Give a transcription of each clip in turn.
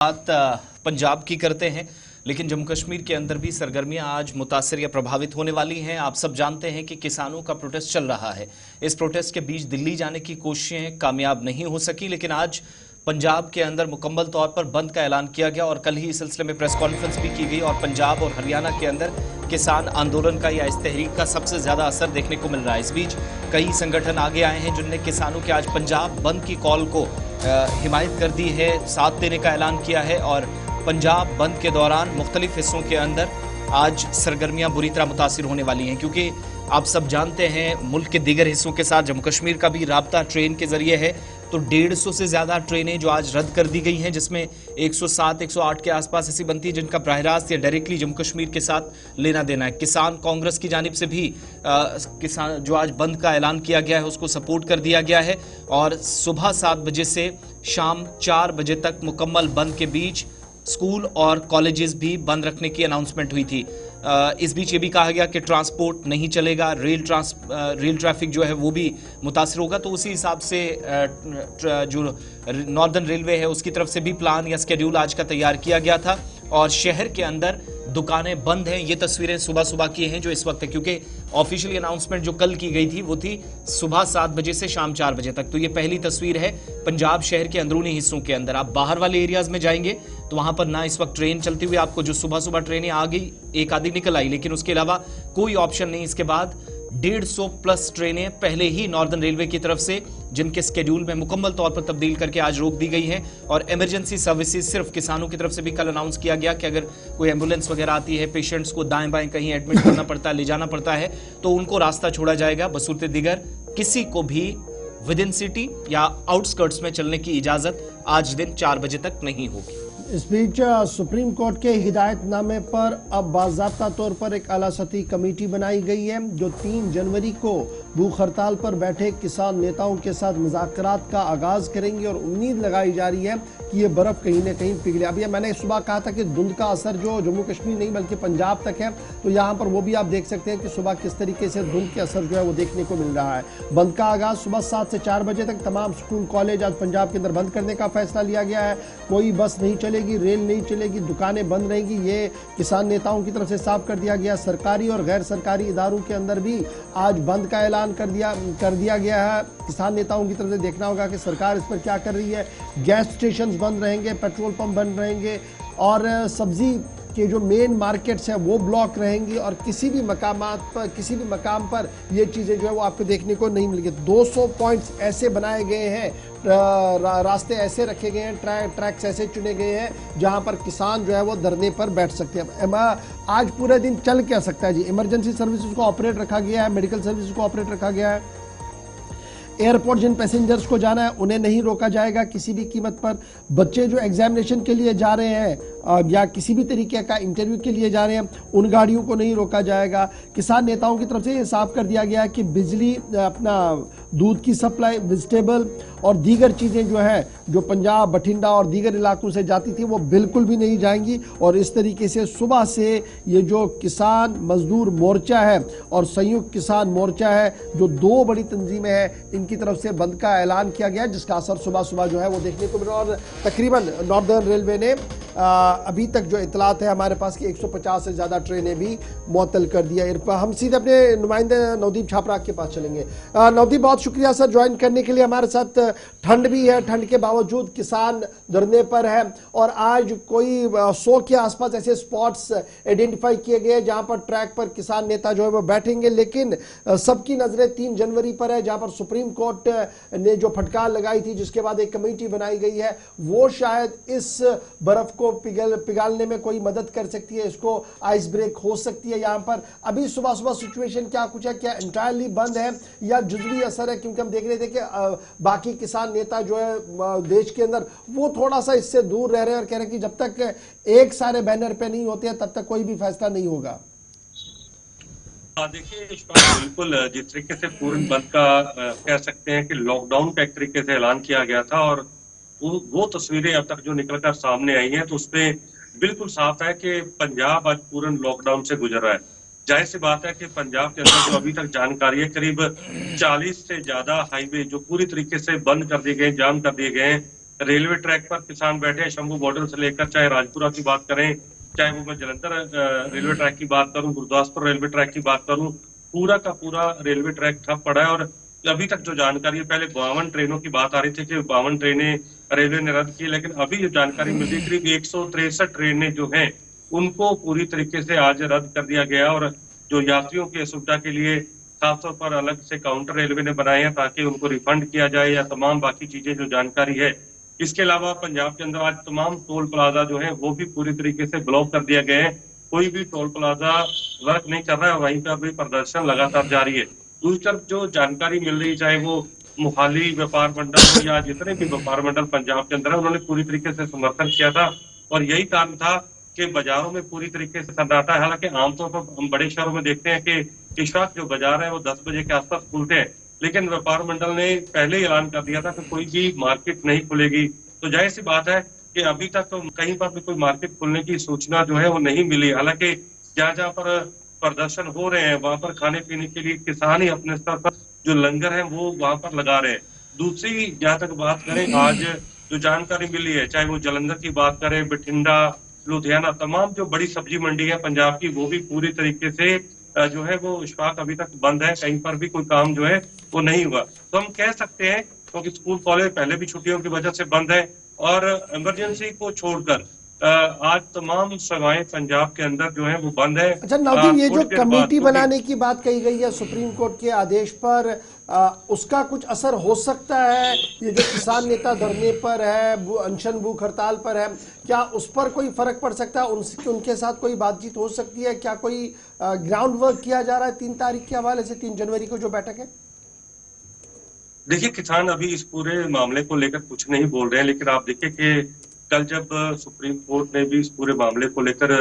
बात पंजाब की करते हैं, लेकिन जम्मू कश्मीर के अंदर भी सरगर्मियां आज मुतासिर या प्रभावित होने वाली हैं। आप सब जानते हैं कि किसानों का प्रोटेस्ट चल रहा है। इस प्रोटेस्ट के बीच दिल्ली जाने की कोशिशें कामयाब नहीं हो सकी, लेकिन आज पंजाब के अंदर मुकम्मल तौर पर बंद का ऐलान किया गया और कल ही इस सिलसिले में प्रेस कॉन्फ्रेंस भी की गई। और पंजाब और हरियाणा के अंदर किसान आंदोलन का या इस तहरीक का सबसे ज्यादा असर देखने को मिल रहा है। इस बीच कई संगठन आगे आए हैं जिनने किसानों के आज पंजाब बंद की कॉल को हिमायत कर दी है, साथ देने का ऐलान किया है। और पंजाब बंद के दौरान मुख्तलिफ हिस्सों के अंदर आज सरगर्मियां बुरी तरह मुतासिर होने वाली हैं, क्योंकि आप सब जानते हैं मुल्क के दीगर हिस्सों के साथ जम्मू कश्मीर का भी राब्ता ट्रेन के जरिए है। तो 150 से ज्यादा ट्रेनें जो आज रद्द कर दी गई हैं, जिसमें 107, 108 के आसपास ऐसी बनती है जिनका बराह रास्त या डायरेक्टली जम्मू कश्मीर के साथ लेना देना है। किसान कांग्रेस की जानिब से भी किसान जो आज बंद का ऐलान किया गया है उसको सपोर्ट कर दिया गया है। और सुबह 7 बजे से शाम 4 बजे तक मुकम्मल बंद के बीच स्कूल और कॉलेजेस भी बंद रखने की अनाउंसमेंट हुई थी। इस बीच ये भी कहा गया कि ट्रांसपोर्ट नहीं चलेगा, रेल ट्रैफिक जो है वो भी मुतासर होगा। तो उसी हिसाब से जो नॉर्दर्न रेलवे है उसकी तरफ से भी प्लान या स्केड्यूल आज का तैयार किया गया था। और शहर के अंदर दुकानें बंद हैं। ये तस्वीरें सुबह सुबह की हैं जो इस वक्त है, क्योंकि ऑफिशियली अनाउंसमेंट जो कल की गई थी वो थी सुबह 7 बजे से शाम 4 बजे तक। तो ये पहली तस्वीर है पंजाब शहर के अंदरूनी हिस्सों के अंदर। आप बाहर वाले एरियाज में जाएंगे तो वहां पर ना इस वक्त ट्रेन चलती हुई आपको, जो सुबह सुबह ट्रेनें आ गई एक आधी निकल आई, लेकिन उसके अलावा कोई ऑप्शन नहीं। इसके बाद 150 प्लस ट्रेनें पहले ही नॉर्दर्न रेलवे की तरफ से जिनके स्केड्यूल में मुकम्मल तौर पर तब्दील करके आज रोक दी गई हैं। और इमरजेंसी सर्विसेज सिर्फ किसानों की तरफ से भी कल अनाउंस किया गया कि अगर कोई एम्बुलेंस वगैरह आती है, पेशेंट्स को दाएं बाएं कहीं एडमिट करना पड़ता है, ले जाना पड़ता है, तो उनको रास्ता छोड़ा जाएगा। बसूरत दिगर किसी को भी विद इन सिटी या आउटस्कर्ट्स में चलने की इजाजत आज दिन 4 बजे तक नहीं होगी। इस बीच सुप्रीम कोर्ट के हिदायतनामे पर अब बाज़ाब्ता तौर पर एक आला सतही कमेटी बनाई गई है जो 3 जनवरी को भूख हड़ताल पर बैठे किसान नेताओं के साथ मुज़ाकरात का आगाज करेंगे। और उम्मीद लगाई जा रही है कि ये बर्फ कहीं ना कहीं पिघले। अभी मैंने सुबह कहा था कि धुंध का असर जो जम्मू कश्मीर नहीं बल्कि पंजाब तक है, तो यहाँ पर वो भी आप देख सकते हैं कि सुबह किस तरीके से धुंध के असर जो है वो देखने को मिल रहा है। बंद का आगाज सुबह 7 से 4 बजे तक तमाम स्कूल कॉलेज आज पंजाब के अंदर बंद करने का फैसला लिया गया है। कोई बस नहीं चलेगी, रेल नहीं चलेगी, दुकानें बंद रहेंगी, ये किसान नेताओं की तरफ से साफ कर दिया गया। सरकारी और गैर सरकारी इदारों के अंदर भी आज बंद का ऐलान कर दिया गया है। किसान नेताओं की तरफ से देखना होगा कि सरकार इस पर क्या कर रही है। गैस स्टेशन बंद रहेंगे, पेट्रोल पंप बंद रहेंगे और सब्जी के जो मेन मार्केट्स हैं वो ब्लॉक रहेंगी। और किसी भी मकाम पर ये चीज़ें जो है वो आपको देखने को नहीं मिलेंगी। 200 पॉइंट्स ऐसे बनाए गए हैं, रास्ते ऐसे रखे गए हैं, ट्रैक्स ऐसे चुने गए हैं जहां पर किसान जो है वो धरने पर बैठ सकते हैं। आज पूरे दिन चल क्या सकता है जी। इमरजेंसी सर्विसेज को ऑपरेट रखा गया है, मेडिकल सर्विसेज को ऑपरेट रखा गया है। एयरपोर्ट जिन पैसेंजर्स को जाना है उन्हें नहीं रोका जाएगा किसी भी कीमत पर। बच्चे जो एग्जामिनेशन के लिए जा रहे हैं या किसी भी तरीके का इंटरव्यू के लिए जा रहे हैं उन गाड़ियों को नहीं रोका जाएगा। किसान नेताओं की तरफ से ये साफ कर दिया गया है कि बिजली, अपना दूध की सप्लाई, वेजिटेबल और दीगर चीज़ें जो है जो पंजाब, बठिंडा और दीगर इलाकों से जाती थी वो बिल्कुल भी नहीं जाएंगी। और इस तरीके से सुबह से ये जो किसान मजदूर मोर्चा है और संयुक्त किसान मोर्चा है, जो 2 बड़ी तंजीमें हैं, इनकी तरफ से बंद का ऐलान किया गया है, जिसका असर सुबह सुबह जो है वो देखने को मिल रहा है। और तकरीबन नॉर्दर्न रेलवे ने अभी तक जो इतलात है हमारे पास कि 150 से ज़्यादा ट्रेनें भी मुअत्तल कर दिया। हम सीधे अपने नुमाइंदे नवदीप छापरा के पास चलेंगे। नवदीप, बहुत शुक्रिया सर ज्वाइन करने के लिए हमारे साथ। ठंड भी है, ठंड के बावजूद किसान धरने पर है और आज कोई 100 के आसपास ऐसे स्पॉट्स आइडेंटिफाई किए गए जहां पर ट्रैक पर किसान नेता जो है वो बैठेंगे। लेकिन सबकी नजरें 3 जनवरी पर है, जहां पर सुप्रीम कोर्ट ने जो फटकार लगाई थी, जिसके बाद एक कमेटी बनाई गई है, वो शायद इस बर्फ को पिघालने में कोई मदद कर सकती है, इसको आइस ब्रेक हो सकती है। यहाँ पर अभी सुबह सुबह सिचुएशन क्या कुछ है, क्या इंटायरली बंद है या जुजवी असर है? क्योंकि हम देख रहे थे कि बाकी किसान नेता जो है देश के अंदर वो थोड़ा सा इससे दूर रह रहे हैं और कह रहे हैं कि जब तक एक सारे बैनर पे नहीं होते हैं तब तक कोई भी फैसला नहीं होगा। देखिए बिल्कुल, जिस तरीके से पूर्ण बंद का कह सकते हैं कि लॉकडाउन का एक तरीके से ऐलान किया गया था और वो तस्वीरें अब तक जो निकलकर सामने आई हैं तो उसमें बिल्कुल साफ है कि पंजाब आज पूर्ण लॉकडाउन से गुजर रहा है। जाहिर सी बात है कि पंजाब के अंदर जो अभी तक जानकारी है करीब 40 से ज्यादा हाईवे जो पूरी तरीके से बंद कर दिए गए, जाम कर दिए गए हैं। रेलवे ट्रैक पर किसान बैठे हैं, शंभू बॉर्डर से लेकर चाहे राजपुरा की बात करें, चाहे वो मैं जलंधर रेलवे ट्रैक की बात करूं, गुरदासपुर रेलवे ट्रैक की बात करूं, पूरा का पूरा रेलवे ट्रैक ठप पड़ा है। और अभी तक जो जानकारी है, पहले 52 ट्रेनों की बात आ रही थी कि 52 ट्रेनें रेलवे ने रद्द की, लेकिन अभी जो जानकारी मिल रही है करीब 163 ट्रेनें जो हैं उनको पूरी तरीके से आज रद्द कर दिया गया। और जो यात्रियों की सुविधा के लिए खास तौर पर अलग से काउंटर रेलवे ने बनाए हैं ताकि उनको रिफंड किया जाए या तमाम बाकी चीजें जो जानकारी है। इसके अलावा पंजाब के अंदर आज तमाम टोल प्लाजा जो है वो भी पूरी तरीके से ब्लॉक कर दिया गया है। कोई भी टोल प्लाजा वर्क नहीं कर रहा है, वहीं पर भी प्रदर्शन लगातार जारी है। दूसरी तरफ जो जानकारी मिल रही, चाहे वो मोहाली व्यापार मंडल हो या जितने भी व्यापार मंडल पंजाब के अंदर है, उन्होंने पूरी तरीके से समर्थन किया था और यही कारण था कि बाजारों में पूरी तरीके से सन्नाटा है। हालांकि आमतौर पर हम बड़े शहरों में देखते हैं कि इस वक्त जो बाजार है वो 10 बजे के आसपास खुलते हैं, लेकिन व्यापार मंडल ने पहले ही ऐलान कर दिया था कि कोई भी मार्केट नहीं खुलेगी। तो जाहिर सी बात है कि अभी तक तो कहीं पर भी कोई मार्केट खुलने की सूचना जो है वो नहीं मिली। हालांकि जहाँ जहाँ पर प्रदर्शन हो रहे हैं वहां पर खाने पीने के लिए किसान ही अपने स्तर पर जो लंगर है वो वहां पर लगा रहे हैं। दूसरी जहाँ तक बात करें, आज जो जानकारी मिली है, चाहे वो जलंधर की बात करें, बठिंडा, लुधियाना, तमाम जो बड़ी सब्जी मंडी है पंजाब की, वो भी पूरी तरीके से जो है वो स्टॉक अभी तक बंद है, कहीं पर भी कोई काम जो है वो नहीं हुआ। तो हम कह सकते हैं, क्योंकि स्कूल कॉलेज पहले भी छुट्टियों की वजह से बंद है और इमरजेंसी को छोड़कर आज तमाम सेवाएं पंजाब के अंदर जो है वो बंद है। अच्छा नवदीप, ये जो कमेटी बाद बनाने की बात कही गई है सुप्रीम कोर्ट के आदेश पर, उसका कुछ असर हो सकता है? ये जो किसान नेता धरने पर है, अनशन भूख हड़ताल पर है, क्या उस पर कोई फर्क पड़ सकता है? उनके साथ कोई बातचीत हो सकती है? क्या कोई ग्राउंड वर्क किया जा रहा है 3 तारीख के हवाले से, 3 जनवरी को जो बैठक है? देखिए, किसान अभी इस पूरे मामले को लेकर कुछ नहीं बोल रहे हैं, लेकिन आप देखिए कि कल जब सुप्रीम कोर्ट ने भी इस पूरे मामले को लेकर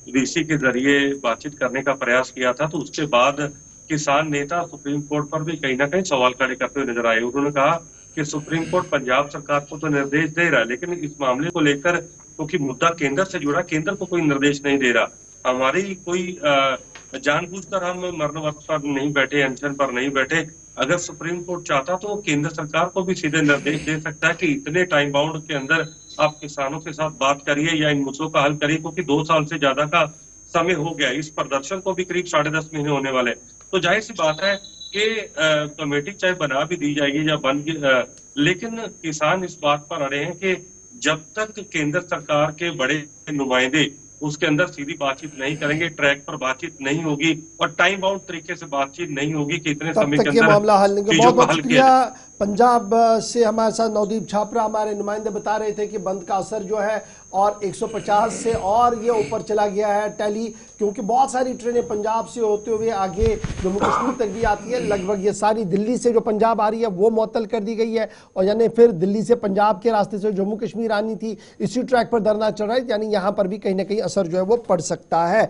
वीसी के जरिए बातचीत करने का प्रयास किया था, तो उसके बाद किसान नेता सुप्रीम कोर्ट पर भी कहीं ना कहीं सवाल खड़े करते हुए नजर आए। उन्होंने कहा कि सुप्रीम कोर्ट पंजाब सरकार को तो निर्देश दे रहा है, लेकिन इस मामले को लेकर क्योंकि मुद्दा केंद्र से जुड़ा, केंद्र को कोई निर्देश नहीं दे रहा। हमारी कोई जानबूझकर हम मरण वर्त पर नहीं बैठे, अनशन पर नहीं बैठे। अगर सुप्रीम कोर्ट चाहता तो केंद्र सरकार को भी सीधे निर्देश दे सकता है कि इतने टाइम बाउंड के अंदर आप किसानों के साथ बात करिए या इन मुद्दों का हल करिए, क्योंकि 2 साल से ज्यादा का समय हो गया। इस प्रदर्शन को भी करीब 10.5 महीने होने वाले। तो जाहिर सी बात है कि कमेटी चाहे बना भी दी जाएगी या लेकिन किसान इस बात पर अड़े हैं कि जब तक केंद्र सरकार के बड़े नुमाइंदे उसके अंदर सीधी बातचीत नहीं करेंगे, ट्रैक पर बातचीत नहीं होगी और टाइम बाउंड तरीके से बातचीत नहीं होगी कि इतने समय के अंदर मामला हल नहीं। बहुत बहुत शुक्रिया। किया। पंजाब से हमारे साथ नवदीप छापरा हमारे नुमाइंदे बता रहे थे कि बंद का असर जो है और 150 से और ये ऊपर चला गया है टैली, क्योंकि बहुत सारी ट्रेनें पंजाब से होते हुए आगे जम्मू कश्मीर तक भी आती है। लगभग ये सारी दिल्ली से जो पंजाब आ रही है वो मुअत्तल कर दी गई है, और यानी फिर दिल्ली से पंजाब के रास्ते से जम्मू कश्मीर आनी थी, इसी ट्रैक पर धरना चल रहा है, यानी यहाँ पर भी कहीं ना कहीं असर जो है वो पड़ सकता है।